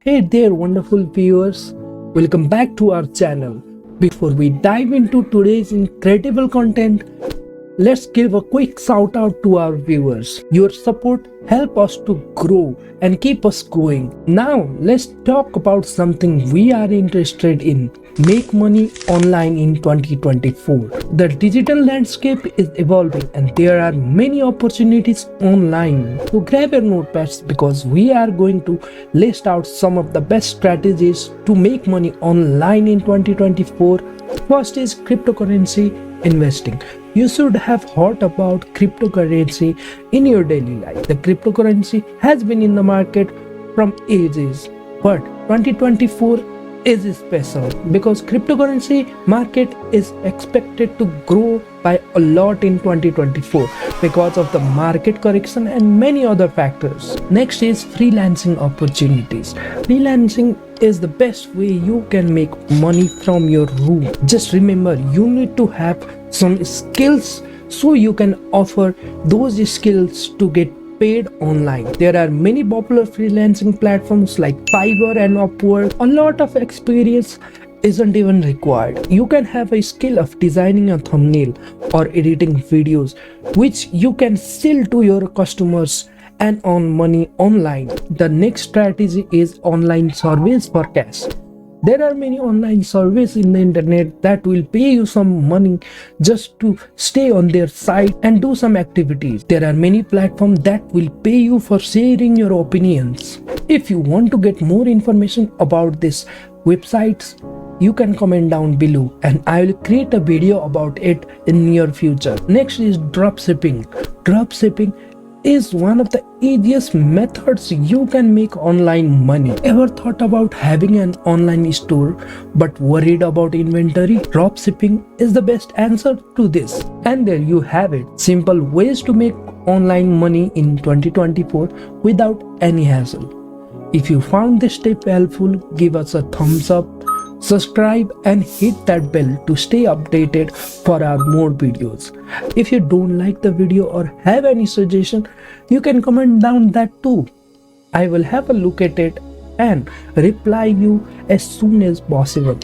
Hey there, wonderful viewers. Welcome back to our channel. Before we dive into today's incredible content, let's give a quick shout out to our viewers. Your support helps us to grow and keep us going. Now, let's talk about something we are interested in. Make money online in 2024. The digital landscape is evolving and there are many opportunities online. So grab your notepads because we are going to list out some of the best strategies to make money online in 2024. First is cryptocurrency investing. You should have heard about cryptocurrency in your daily life. The cryptocurrency has been in the market from ages, but 2024 is special because cryptocurrency market is expected to grow by a lot in 2024 because of the market correction and many other factors. Next is freelancing opportunities. Freelancing is the best way you can make money from your room. Just remember, you need to have some skills so you can offer those skills to get paid online. There are many popular freelancing platforms like Fiverr and Upwork. A lot of experience isn't even required. You can have a skill of designing a thumbnail or editing videos, which you can sell to your customers and earn money online. The next strategy is online service for cash. There are many online services in the internet that will pay you some money just to stay on their site and do some activities. There are many platforms that will pay you for sharing your opinions. If you want to get more information about these websites, you can comment down below and I will create a video about it in near future. Next is dropshipping. Dropshipping is one of the easiest methods you can make online money. Ever thought about having an online store but worried about inventory? Dropshipping is the best answer to this. And there you have it. Simple ways to make online money in 2024 without any hassle. If you found this tip helpful, give us a thumbs up, subscribe and hit that bell to stay updated for our more videos. If you don't like the video or have any suggestion, you can comment down that too. I will have a look at it and reply you as soon as possible.